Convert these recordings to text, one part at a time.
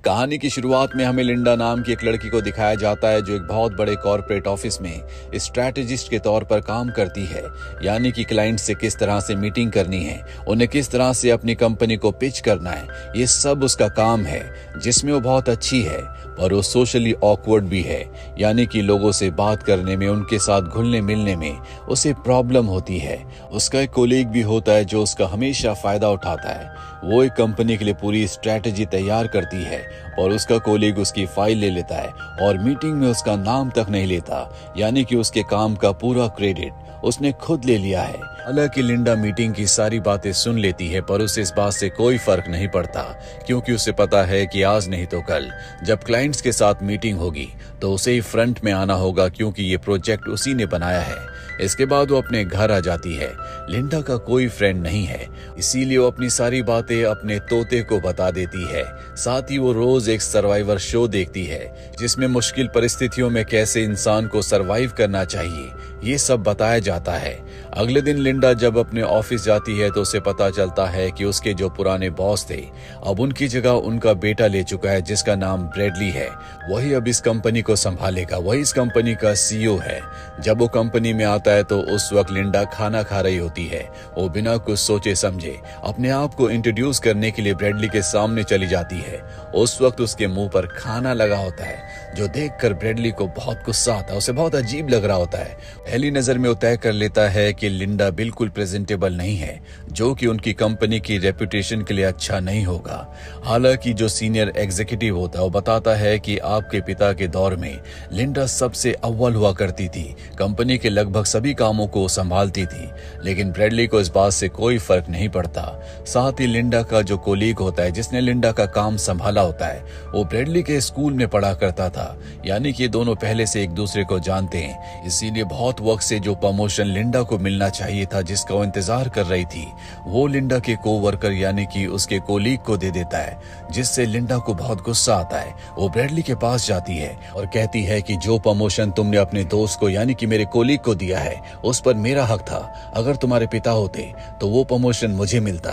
कहानी की शुरुआत में हमें लिंडा नाम की एक लड़की को दिखाया जाता है जो एक बहुत बड़े कॉर्पोरेट ऑफिस में स्ट्रैटेजिस्ट के तौर पर काम करती है। यानी कि क्लाइंट से किस तरह से मीटिंग करनी है, उन्हें किस तरह से अपनी कंपनी को पिच करना है, ये सब उसका काम है, जिसमें वो बहुत अच्छी है। पर वो सोशली ऑकवर्ड भी है, यानी कि लोगों से बात करने में, उनके साथ घुलने मिलने में उसे प्रॉब्लम होती है। उसका एक कोलीग भी होता है जो उसका हमेशा फायदा उठाता है। वो एक कंपनी के लिए पूरी स्ट्रैटेजी तैयार करती है और उसका कोलीग उसकी फाइल ले लेता है और मीटिंग में उसका नाम तक नहीं लेता, यानी कि उसके काम का पूरा क्रेडिट उसने खुद ले लिया है। हालांकि लिंडा मीटिंग की सारी बातें सुन लेती है, पर उसे इस बात से कोई फर्क नहीं पड़ता, क्योंकि उसे पता है कि आज नहीं तो कल जब क्लाइंट्स के साथ मीटिंग होगी तो उसे ही फ्रंट में आना होगा, क्योंकि ये प्रोजेक्ट उसी ने बनाया है। इसके बाद वो अपने घर आ जाती है। लिंडा का कोई फ्रेंड नहीं है, इसीलिए वो अपनी सारी बातें अपने तोते को बता देती है। साथ ही वो रोज एक सर्वाइवर शो देखती है, जिसमें मुश्किल परिस्थितियों में कैसे इंसान को सर्वाइव करना चाहिए, ये सब बताया जाता है। अगले दिन लिंडा जब अपने ऑफिस जाती है तो उसे पता चलता है कि उसके जो पुराने बॉस थे, अब उनकी जगह उनका बेटा ले चुका है, जिसका नाम ब्रैडली है। वही अब इस कंपनी को संभालेगा, वही इस कंपनी का सीईओ है। जब वो कंपनी में आता है तो उस वक्त लिंडा खाना खा रही होती है। वो बिना कुछ सोचे समझे अपने आप को इंट्रोड्यूस करने के लिए ब्रैडली के सामने चली जाती है। उस वक्त उसके मुंह पर खाना लगा होता है, जो देखकर ब्रैडली को बहुत गुस्सा आता है। उसे बहुत अजीब लग रहा होता है। पहली नजर में वो तय कर लेता है कि लिंडा बिल्कुल प्रेजेंटेबल नहीं है, जो कि उनकी कंपनी की रेपुटेशन के लिए अच्छा नहीं होगा। हालांकि जो सीनियर एग्जीक्यूटिव होता है वो बताता है कि आपके पिता के दौर में लिंडा सबसे अव्वल हुआ करती थी, कंपनी के लगभग सभी कामों को संभालती थी। लेकिन ब्रैडली को इस बात से कोई फर्क नहीं पड़ता। साथ ही लिंडा का जो कोलीग होता है, जिसने लिंडा का काम संभाला होता है, वो ब्रैडली के स्कूल में पढ़ा करता था, यानी कि दोनों पहले से एक दूसरे को जानते हैं। इसीलिए बहुत वक्त से जो प्रमोशन लिंडा को मिलना चाहिए था, जिसका वो इंतजार कर रही थी, वो लिंडा के कोवर्कर यानी कि उसके कोलीग को दे देता है, जिससे लिंडा को बहुत गुस्सा आता है। वो ब्रैडली के पास जाती है और कहती है कि जो प्रमोशन तुमने अपने दोस्त को यानी कि मेरे कोलीग को दिया है, उस पर मेरा हक था। अगर तुम्हारे पिता होते तो वो प्रमोशन मुझे मिलता।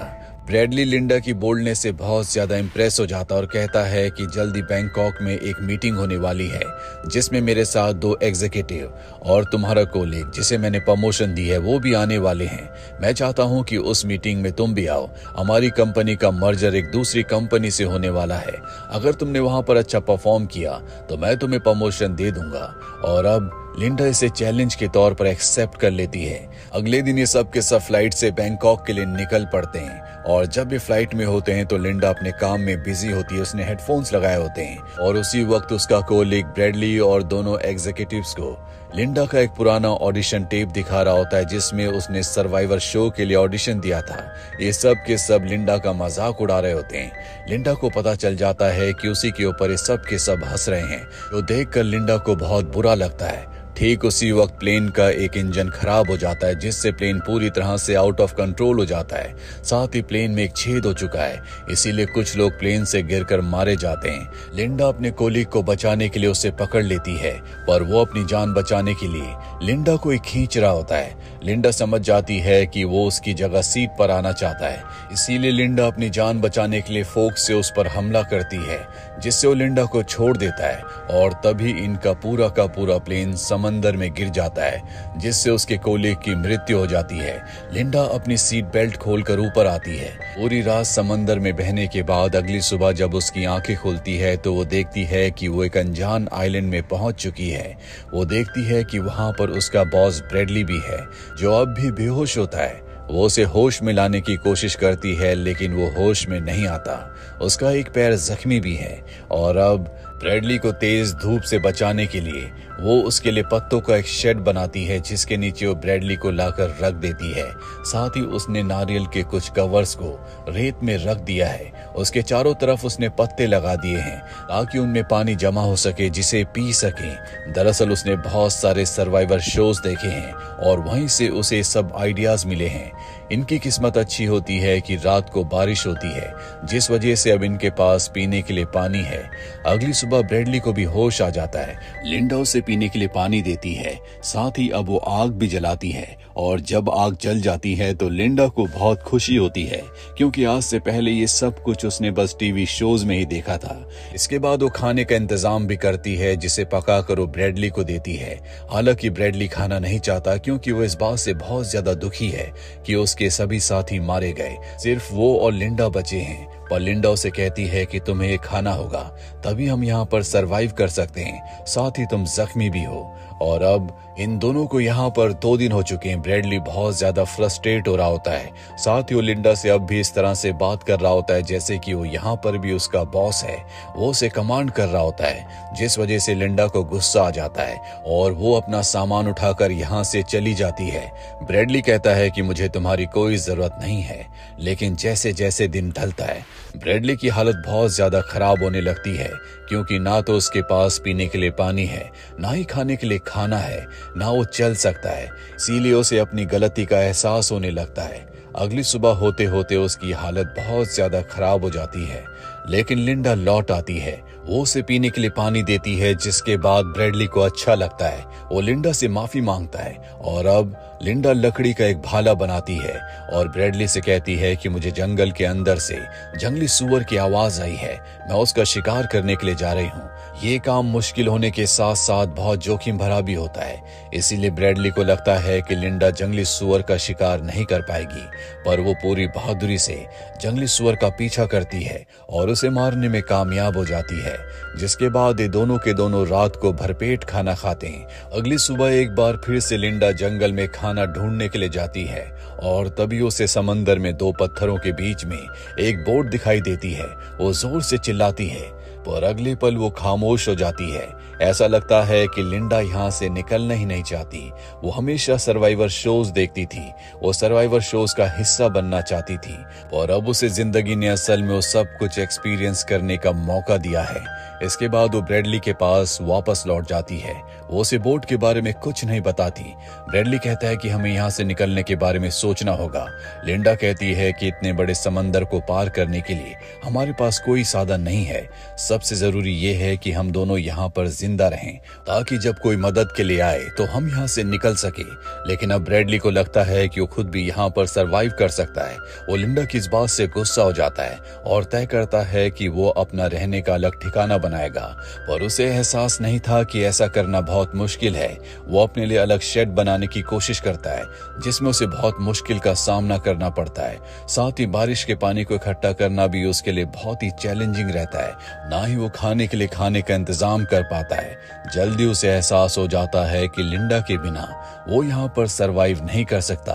ब्रैडली लिंडा की बोल्डनेस से बहुत ज्यादा इंप्रेस हो जाता और कहता है कि जल्दी बैंकॉक में एक मीटिंग होने वाली है, जिसमें मेरे साथ 2 एग्जीक्यूटिव और तुम्हारा कोलीग जिसे मैंने प्रमोशन दी है वो भी आने वाले हैं। मैं चाहता हूं कि उस मीटिंग में तुम भी आओ। हमारी कंपनी का मर्जर एक दूसरी कंपनी से होने वाला है। अगर तुमने वहां पर अच्छा परफॉर्म किया तो मैं तुम्हें प्रमोशन दे दूंगा। और अब लिंडा इसे चैलेंज के तौर पर एक्सेप्ट कर लेती है। अगले दिन ये सब के सब फ्लाइट से बैंकॉक के लिए निकल पड़ते हैं और जब भी फ्लाइट में होते हैं तो लिंडा अपने काम में बिजी होती है। उसने हेडफोन्स लगाए होते हैं और उसी वक्त उसका कोलीग ब्रैडली और दोनों एग्जीक्यूटिव्स को लिंडा का एक पुराना ऑडिशन टेप दिखा रहा होता है, जिसमें उसने सर्वाइवर शो के लिए ऑडिशन दिया था। ये सब के सब लिंडा का मजाक उड़ा रहे होते हैं। लिंडा को पता चल जाता है कि उसी के ऊपर ये सब के सब हंस रहे हैं, जो देखकर लिंडा को बहुत बुरा लगता है। ठीक उसी वक्त प्लेन का एक इंजन खराब हो जाता है, जिससे प्लेन पूरी तरह से आउट ऑफ कंट्रोल हो जाता है। साथ ही प्लेन में एक छेद हो चुका है, इसीलिए कुछ लोग प्लेन से गिरकर मारे जाते हैं। लिंडा अपने कोलीग को बचाने के लिए उसे पकड़ लेती है, पर वो अपनी जान बचाने के लिए लिंडा को ही खींच रहा होता है। लिंडा समझ जाती है कि वो उसकी जगह सीट पर आना चाहता है, इसीलिए लिंडा अपनी जान बचाने के लिए फोर्क से उस पर हमला करती है, जिससे वो लिंडा को छोड़ देता है। और तभी इनका पूरा का पूरा प्लेन समंदर में गिर जाता है, जिससे उसके कोलीग की मृत्यु हो जाती है। लिंडा अपनी सीट बेल्ट खोलकर ऊपर आती है। पूरी रात समंदर में बहने के बाद अगली सुबह जब उसकी आंखें खुलती है तो वो देखती है कि वो एक अनजान आइलैंड में पहुंच चुकी है। वो देखती है कि वहां पर उसका बॉस ब्रैडली भी है, जो अब भी बेहोश होता है। वो उसे होश में लाने की कोशिश करती है, लेकिन वो होश में नहीं आता। उसका एक पैर जख्मी भी है और अब ब्रैडली को तेज धूप से बचाने के लिए वो उसके लिए पत्तों का एक शेड बनाती है, जिसके नीचे वो ब्रैडली को लाकर रख देती है। साथ ही उसने नारियल के कुछ कवर्स को रेत में रख दिया है। उसके चारों तरफ उसने पत्ते लगा दिए हैं ताकि उनमें पानी जमा हो सके, जिसे पी सके। दरअसल उसने बहुत सारे सर्वाइवर शोज देखे हैं और वहीं से उसे सब आइडियाज मिले हैं। इनकी किस्मत अच्छी होती है कि रात को बारिश होती है, जिस वजह से अब इनके पास पीने के लिए पानी है। अगली सुबह ब्रैडली को भी होश आ जाता है। लिंडा उसे पीने के लिए पानी देती है, साथ ही अब वो आग भी जलाती है। और जब आग जल जाती है तो लिंडा को बहुत खुशी होती है, क्योंकि आज से पहले ये सब कुछ उसने बस टीवी शोज में ही देखा था। इसके बाद वो खाने का इंतजाम भी करती है, जिसे पकाकर वो ब्रैडली को देती है। हालांकि ब्रैडली खाना नहीं चाहता, क्योंकि वो इस बात से बहुत ज्यादा दुखी है कि उसके सभी साथी मारे गए, सिर्फ वो और लिंडा बचे हैं। पर लिंडा उसे कहती है कि तुम्हें ये खाना होगा, तभी हम यहाँ पर सरवाइव कर सकते हैं, साथ ही तुम जख्मी भी हो। और अब इन दोनों को यहाँ पर 2 दिन हो चुके हैं। ब्रैडली बहुत ज्यादा फ्रस्ट्रेट हो रहा होता है, साथ ही वो लिंडा से अब भी इस तरह से बात कर रहा होता है जैसे कि वो यहाँ पर भी उसका बॉस है, वो उसे कमांड कर रहा होता है, जिस वजह से लिंडा को गुस्सा आ जाता है और वो अपना सामान उठाकर यहाँ से चली जाती है। ब्रैडली कहता है कि मुझे तुम्हारी कोई जरूरत नहीं है, लेकिन जैसे जैसे दिन ढलता है ब्रैडली की हालत बहुत ज्यादा खराब होने लगती है, क्योंकि ना तो उसके पास पीने के लिए पानी है, ना ही खाने के लिए खाना है, ना वो चल सकता है। इसीलिए उसे अपनी गलती का एहसास होने लगता है। अगली सुबह होते होते उसकी हालत बहुत ज्यादा खराब हो जाती है, लेकिन लिंडा लौट आती है। वो उसे पीने के लिए पानी देती है, जिसके बाद ब्रैडली को अच्छा लगता है। वो लिंडा से माफी मांगता है और अब लिंडा लकड़ी का एक भाला बनाती है और ब्रैडली से कहती है कि मुझे जंगल के अंदर से जंगली सूअर की आवाज आई है, मैं उसका शिकार करने के लिए जा रही हूँ। ये काम मुश्किल होने के साथ साथ बहुत जोखिम भरा भी होता है, इसीलिए ब्रैडली को लगता है कि लिंडा जंगली सूअर का शिकार नहीं कर पाएगी, पर वो पूरी बहादुरी से जंगली सूअर का पीछा करती है और उसे मारने में कामयाब हो जाती है। जिसके बाद ये दोनों के दोनों रात को भरपेट खाना खाते हैं। अगली सुबह एक बार फिर से लिंडा जंगल में खाना ढूंढने के लिए जाती है और तभी उसे समंदर में 2 पत्थरों के बीच में एक बोट दिखाई देती है। वो जोर से चिल्लाती है, पर अगले पल वो खामोश हो जाती है। ऐसा लगता है कि लिंडा यहाँ से निकलना ही नहीं चाहती। वो हमेशा सर्वाइवर शोज देखती थी, वो सर्वाइवर शोज का हिस्सा बनना चाहती थी, और अब उसे जिंदगी ने असल में वो सब कुछ एक्सपीरियंस करने का मौका दिया है। इसके बाद वो ब्रैडली के पास वापस लौट जाती है। वो उसे बोट के बारे में कुछ नहीं बताती। ब्रैडली कहता है कि हमें यहाँ से निकलने के बारे में सोचना होगा। लिंडा कहती है कि इतने बड़े समंदर को पार करने के लिए हमारे पास कोई साधन नहीं है। सबसे जरूरी ये है कि हम दोनों यहाँ पर जिंदा रहें, ताकि जब कोई मदद के लिए आए तो हम यहाँ से निकल सके। लेकिन अब ब्रैडली को लगता है कि वो खुद भी यहाँ पर सरवाइव कर सकता है। वो लिंडा की इस बात से गुस्सा हो जाता है और तय करता है कि वो अपना रहने का अलग ठिकाना बनाएगा, पर उसे एहसास नहीं था कि ऐसा करना बहुत मुश्किल है। वो अपने लिए अलग शेड बनाने की कोशिश करता है, जिसमें उसे बहुत मुश्किल का सामना करना पड़ता है। साथ ही बारिश के पानी को इकट्ठा करना भी उसके लिए बहुत ही चैलेंजिंग रहता है। ना ही वो खाने के लिए खाने का इंतजाम कर पाता है। जल्दी उसे एहसास हो जाता है कि लिंडा के बिना वो यहाँ पर सरवाइव नहीं कर सकता,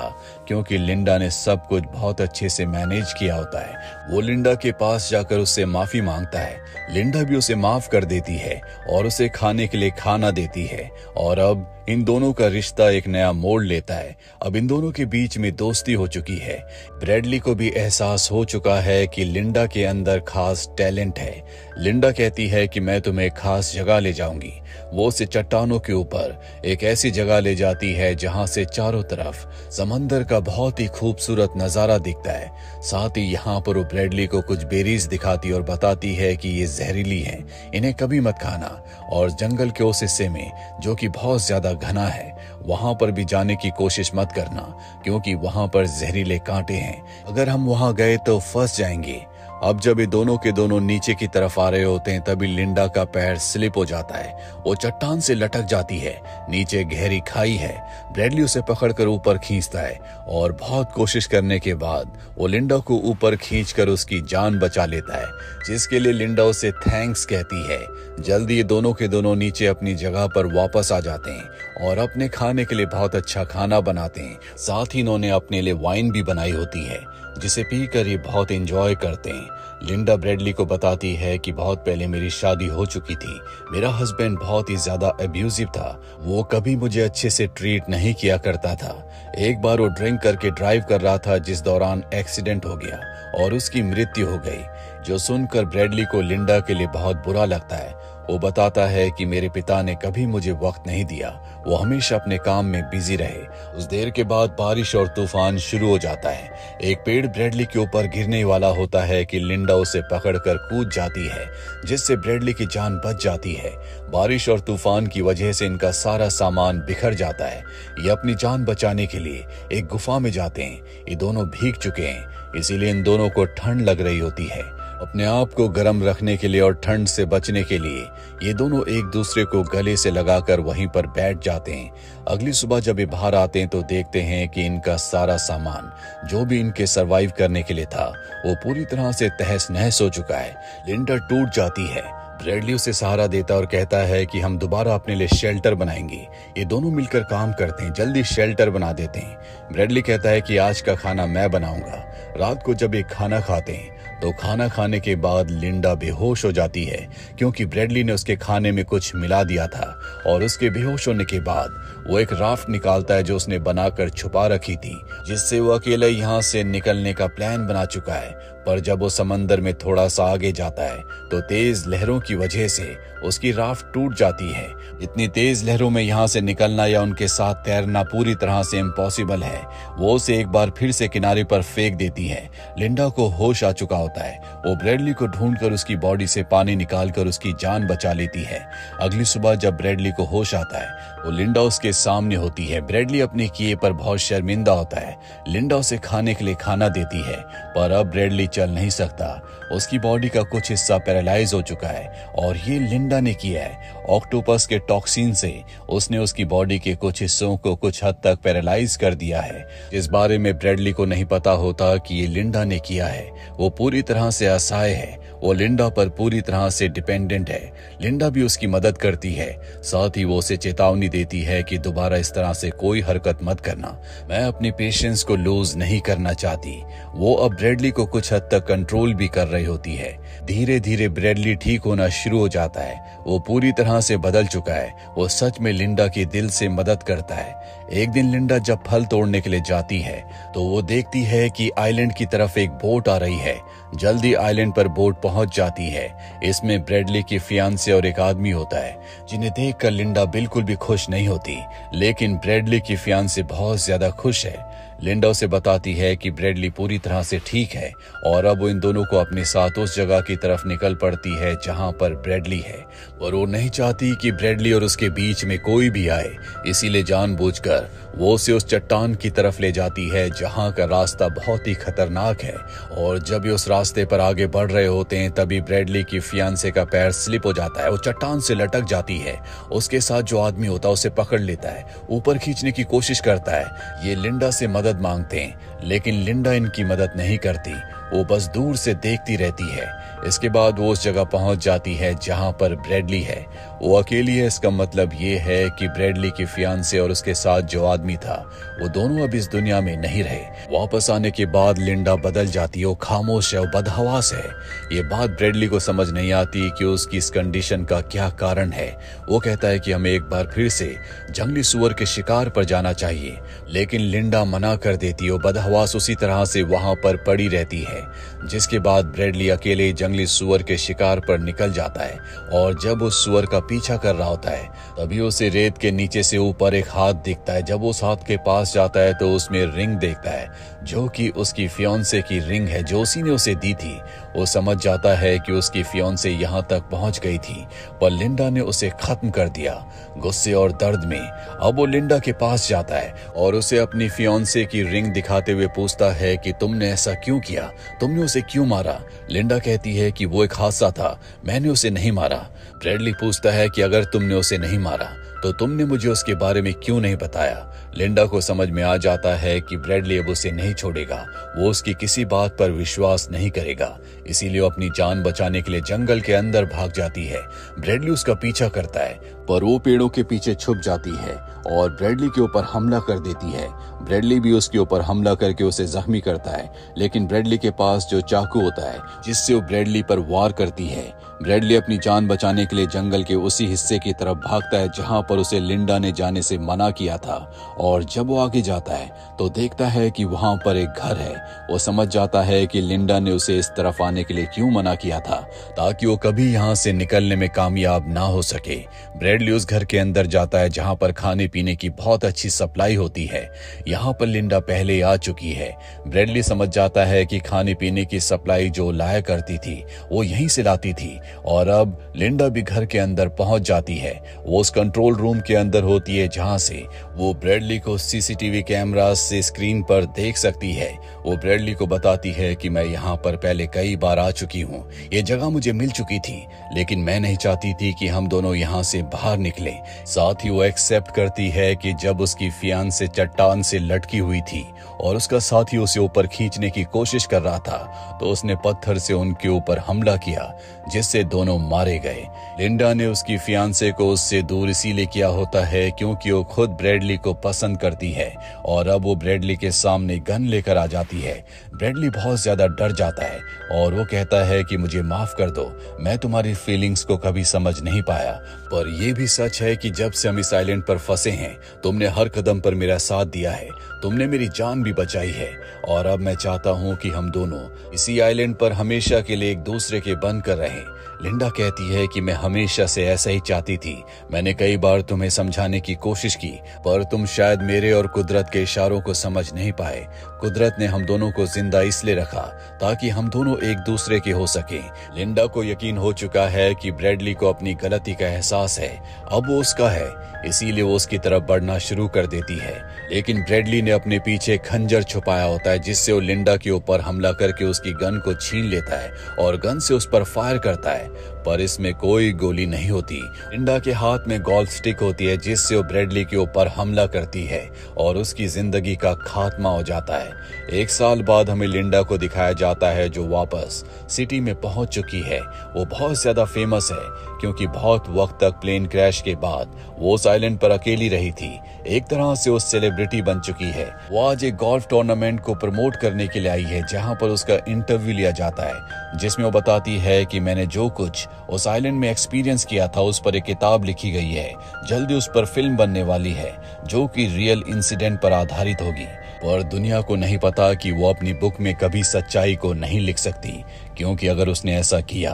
क्योंकि लिंडा ने सब कुछ बहुत अच्छे से मैनेज किया होता है। वो लिंडा के पास जाकर उससे माफी मांगता है। लिंडा भी उसे माफ कर देती है और उसे खाने के लिए खाना देती है। और अब इन दोनों का रिश्ता एक नया मोड़ लेता है। अब इन दोनों के बीच में दोस्ती हो चुकी है। ब्रैडली को भी एहसास हो चुका है कि लिंडा के अंदर खास टैलेंट है। लिंडा कहती है कि मैं तुम्हें खास जगह ले जाऊंगी। वो उसे चट्टानों के ऊपर एक ऐसी जगह ले जाती है जहां से चारों तरफ समंदर का बहुत ही खूबसूरत नजारा दिखता है। साथ ही यहाँ पर वो ब्रैडली को कुछ बेरीज दिखाती और बताती है कि ये जहरीली हैं, इन्हें कभी मत खाना, और जंगल के उस हिस्से में जो कि बहुत ज्यादा घना है वहां पर भी जाने की कोशिश मत करना, क्योंकि वहां पर जहरीले कांटे हैं। अगर हम वहां गए तो फंस जाएंगे। अब जब ये दोनों के दोनों नीचे की तरफ आ रहे होते हैं तभी लिंडा का पैर स्लिप हो जाता है। वो चट्टान से लटक जाती है। नीचे गहरी खाई है। ब्रैडली उसे पकड़कर ऊपर खींचता है और बहुत कोशिश करने के बाद वो लिंडा को ऊपर खींचकर उसकी जान बचा लेता है, जिसके लिए लिंडा उसे थैंक्स कहती है। जल्दी ये दोनों के दोनों नीचे अपनी जगह पर वापस आ जाते हैं और अपने खाने के लिए बहुत अच्छा खाना बनाते हैं। साथ ही इन्होंने अपने लिए वाइन भी बनाई होती है, जिसे पीकर ये बहुत एंजॉय करते हैं। लिंडा ब्रैडली को बताती है कि बहुत पहले मेरी शादी हो चुकी थी। मेरा हस्बैंड बहुत ही ज्यादा अब्यूजिव था। वो कभी मुझे अच्छे से ट्रीट नहीं किया करता था। एक बार वो ड्रिंक करके ड्राइव कर रहा था, जिस दौरान एक्सीडेंट हो गया और उसकी मृत्यु हो गई। जो सुनकर ब्रैडली को लिंडा के लिए बहुत बुरा लगता है। वो बताता है कि मेरे पिता ने कभी मुझे वक्त नहीं दिया, वो हमेशा अपने काम में बिजी रहे। उस देर के बाद बारिश और तूफान शुरू हो जाता है। एक पेड़ ब्रैडली के ऊपर गिरने वाला होता है कि लिंडा उसे पकड़कर कूद जाती है, जिससे ब्रैडली की जान बच जाती है। बारिश और तूफान की वजह से इनका सारा सामान बिखर जाता है। ये अपनी जान बचाने के लिए एक गुफा में जाते हैं। ये दोनों भीग चुके हैं, इसीलिए इन दोनों को ठंड लग रही होती है। अपने आप को गर्म रखने के लिए और ठंड से बचने के लिए ये दोनों एक दूसरे को गले से लगाकर वहीं पर बैठ जाते हैं। अगली सुबह जब ये बाहर आते हैं तो देखते हैं कि इनका सारा सामान जो भी इनके सरवाइव करने के लिए था वो पूरी तरह से तहस नहस हो चुका है। लिंडा टूट जाती है। ब्रैडली उसे सहारा देता और कहता है कि हम दोबारा अपने लिए शेल्टर बनाएंगे। ये दोनों मिलकर काम करते हैं, जल्दी शेल्टर बना देते हैं। ब्रैडली कहता है कि आज का खाना मैं बनाऊंगा। रात को जब ये खाना खाते हैं तो खाना खाने के बाद लिंडा बेहोश हो जाती है, क्योंकि ब्रैडली ने उसके खाने में कुछ मिला दिया था। और उसके बेहोश होने के बाद वो एक राफ्ट निकालता है जो उसने बनाकर छुपा रखी थी, जिससे वो अकेले यहाँ से निकलने का प्लान बना चुका है। पर जब वो समंदर में थोड़ा सा आगे जाता है तो तेज लहरों की वजह से उसकी राफ्ट टूट जाती है। इतनी तेज लहरों में यहाँ से निकलना या उनके साथ तैरना पूरी तरह से इम्पॉसिबल है। वो उसे एक बार फिर से किनारे पर फेंक देती है। लिंडा को होश आ चुका होता है। वो ब्रैडली को ढूंढकर उसकी बॉडी से पानी निकालकर उसकी जान बचा लेती है। अगली सुबह जब ब्रैडली को होश आता है वो लिंडा उसके सामने होती है। ब्रैडली अपने किए पर बहुत शर्मिंदा होता है। लिंडा उसे खाने के लिए खाना देती है, पर अब ब्रैडली चल नहीं सकता। उसकी बॉडी का कुछ हिस्सा पैरालाइज हो चुका है और ये लिंडा ने किया है। ऑक्टोपस के टॉक्सिन से उसने उसकी बॉडी के कुछ हिस्सों को कुछ हद तक पैरालाइज कर दिया है। इस बारे में ब्रैडली को नहीं पता होता कि ये लिंडा ने किया है। वो पूरी तरह से असहाय है। वो लिंडा पर पूरी तरह से डिपेंडेंट है। लिंडा भी उसकी मदद करती है, साथ ही वो उसे चेतावनी देती है कि दोबारा इस तरह से कोई हरकत मत करना। मैं अपनी पेशेंस को लूज नहीं करना चाहती। वो अब ब्रैडली को कुछ हद तक कंट्रोल भी कर रही होती है। धीरे धीरे ब्रैडली ठीक होना शुरू हो जाता है। वो पूरी तरह से बदल चुका है। वो सच में लिंडा की दिल से मदद करता है। एक दिन लिंडा जब फल तोड़ने के लिए जाती है तो वो देखती है कि आइलैंड की तरफ एक बोट आ रही है। जल्दी आइलैंड पर बोट पहुंच जाती है। इसमें ब्रैडली की फियांसे और एक आदमी होता है, जिन्हें देखकर लिंडा बिल्कुल भी खुश नहीं होती। लेकिन ब्रैडली की फियांसे बहुत ज्यादा खुश है। लिंडा उसे बताती है कि ब्रैडली पूरी तरह से ठीक है और अब वो इन दोनों को अपने साथ उस जगह की तरफ निकल पड़ती है जहां पर ब्रैडली है। और वो नहीं चाहती कि ब्रैडली और उसके बीच में कोई भी आए, इसीलिए जानबूझकर वो उसे उस चट्टान की तरफ ले जाती है जहां का रास्ता बहुत ही खतरनाक है। और जब ये उस रास्ते पर आगे बढ़ रहे होते हैं तभी ब्रैडली की फियांसे का पैर स्लिप हो जाता है। वो चट्टान से लटक जाती है। उसके साथ जो आदमी होता है उसे पकड़ लेता है, ऊपर खींचने की कोशिश करता है। ये लिंडा से मदद मांगते हैं, लेकिन लिंडा इनकी मदद नहीं करती। वो बस दूर से देखती रहती है। इसके बाद वो उस जगह पहुंच जाती है जहां पर ब्रैडली है। वो अकेली है, इसका मतलब ये है कि ब्रैडली की फियांसे और उसके साथ जो आदमी था वो दोनों अब इस दुनिया में नहीं रहे। वापस आने के बाद लिंडा बदल जाती है। वो खामोश है, वो बदहवास है। ये बात ब्रैडली को समझ नहीं आती कि उसकी इस कंडीशन का क्या कारण है। वो कहता है कि हमें एक बार फिर से जंगली सुअर के शिकार पर जाना चाहिए, लेकिन लिंडा मना कर देती है। वो बदहवास उसी तरह से वहां पर पड़ी रहती है, जिसके बाद ब्रैडली अकेले जंगली सुअर के शिकार पर निकल जाता है। और जब उस सुअर का पीछा कर रहा होता है तभी उसे रेत के नीचे से ऊपर एक हाथ दिखता है। जब वो उस हाथ के पास जाता है तो उसमें रिंग देखता है, जो कि उसकी फियांसे की रिंग है जो उसी ने उसे दी थी। वो समझ जाता है कि उसकी फियांसे यहाँ तक पहुंच गई थी, पर लिंडा ने उसे खत्म कर दिया। गुस्से और दर्द में अब वो लिंडा के पास जाता है और उसे अपनी फियांसे की रिंग दिखाते हुए पूछता है कि तुमने ऐसा क्यों किया, तुमने उसे क्यों मारा। लिंडा कहती है कि वो एक हादसा था, मैंने उसे नहीं मारा। ब्रैडली पूछता है कि अगर तुमने उसे नहीं मारा तो तुमने मुझे उसके बारे में क्यों नहीं बताया। लिंडा को समझ में आ जाता है कि ब्रैडली अब उसे नहीं छोड़ेगा, वो उसकी किसी बात पर विश्वास नहीं करेगा। इसीलिए वो अपनी जान बचाने के लिए जंगल के अंदर भाग जाती है। ब्रैडली उसका पीछा करता है, पर वो पेड़ों के पीछे छुप जाती है और ब्रैडली के ऊपर हमला कर देती है। ब्रैडली भी उसके ऊपर हमला करके उसे जख्मी करता है, लेकिन ब्रैडली के पास जो चाकू होता है जिससे वो ब्रैडली पर वार करती है, ब्रैडली अपनी जान बचाने के लिए जंगल के उसी हिस्से की तरफ भागता है जहां पर उसे लिंडा ने जाने से मना किया था। और जब वो आगे जाता है तो देखता है कि वहां पर एक घर है। वो समझ जाता है कि लिंडा ने उसे इस तरफ आने के लिए क्यों मना किया था, ताकि वो कभी यहाँ से निकलने में कामयाब ना हो सके। ब्रैडली उस घर के अंदर जाता है जहां पर खाने पीने की बहुत अच्छी सप्लाई होती है। यहाँ पर लिंडा पहले आ चुकी है। ब्रैडली समझ जाता है कि खाने पीने की सप्लाई जो लाया करती थी वो यहीं से लाती थी, और अब लिंडा भी घर के अंदर पहुंच जाती है। वो उस कंट्रोल रूम के अंदर होती है जहां से वो ब्रैडली को सीसीटीवी कैमरा से स्क्रीन पर देख सकती है। वो ब्रैडली को बताती है कि मैं यहाँ पर पहले कई बार आ चुकी हूँ, ये जगह मुझे मिल चुकी थी, लेकिन मैं नहीं चाहती थी कि हम दोनों यहाँ से बाहर निकले। साथ ही वो एक्सेप्ट करती है कि जब उसकी फियांसे चट्टान से लटकी हुई थी और उसका साथी उसे ऊपर खींचने की कोशिश कर रहा था, तो उसने पत्थर से उनके ऊपर हमला किया, जिससे दोनों मारे गए। लिंडा ने उसकी फियांसे को उससे दूर इसीलिए किया होता है क्योंकि वो खुद ब्रैडली को पसंद करती है, और अब वो ब्रैडली के सामने गन लेकर आ जाती है। ब्रैडली बहुत ज्यादा डर जाता है और वो कहता है कि मुझे माफ कर दो, मैं तुम्हारी फीलिंग्स को कभी समझ नहीं पाया, पर यह भी सच है कि जब से हम इस आइलैंड पर फंसे हैं तुमने हर कदम पर मेरा साथ दिया है, तुमने मेरी जान भी बचाई है, और अब मैं चाहता हूँ कि हम दोनों इसी आइलैंड पर हमेशा के लिए एक दूसरे के बनकर रहें। लिंडा कहती है कि मैं हमेशा से ऐसा ही चाहती थी, मैंने कई बार तुम्हें समझाने की कोशिश की, पर तुम शायद मेरे और कुदरत के इशारों को समझ नहीं पाए। कुदरत ने हम दोनों को जिंदा इसलिए रखा ताकि हम दोनों एक दूसरे के हो सकें। लिंडा को यकीन हो चुका है कि ब्रैडली को अपनी गलती का एहसास है, अब वो उसका है, इसीलिए वो उसकी तरफ बढ़ना शुरू कर देती है। लेकिन ब्रैडली ने अपने पीछे खंजर छुपाया होता है, जिससे वो लिंडा के ऊपर हमला करके उसकी गन को छीन लेता है और गन से उस पर फायर करता है, पर इसमें कोई गोली नहीं होती। लिंडा के हाथ में गोल्फ स्टिक होती है, जिससे वो ब्रैडली के ऊपर हमला करती है और उसकी जिंदगी का खात्मा हो जाता है। 1 साल बाद हमें लिंडा को दिखाया जाता है जो वापस सिटी में पहुंच चुकी है। वो बहुत ज्यादा फेमस है क्योंकि बहुत वक्त तक प्लेन क्रैश के बाद वो उस आइलैंड पर अकेली रही थी। एक तरह से वो सेलिब्रिटी बन चुकी है। वो आज एक गोल्फ टूर्नामेंट को प्रमोट करने के लिए आई है जहां पर उसका इंटरव्यू लिया जाता है, जिसमें वो बताती है कि मैंने जो कुछ उस आइलैंड में एक्सपीरियंस किया था उस पर एक किताब लिखी गई है। जल्दी उस पर फिल्म बनने वाली है जो कि रियल इंसिडेंट पर आधारित होगी, पर दुनिया को नहीं पता कि वो अपनी बुक में कभी सच्चाई को नहीं लिख सकती, क्योंकि अगर उसने ऐसा किया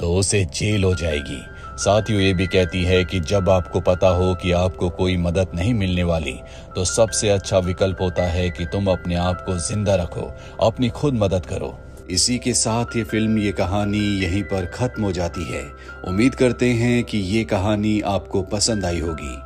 तो उसे जेल हो जाएगी। साथ ही वो ये भी कहती है कि जब आपको पता हो कि आपको कोई मदद नहीं मिलने वाली, तो सबसे अच्छा विकल्प होता है कि तुम अपने आप को जिंदा रखो, अपनी खुद मदद करो। इसी के साथ ये फिल्म, ये कहानी यहीं पर खत्म हो जाती है। उम्मीद करते हैं कि ये कहानी आपको पसंद आई होगी।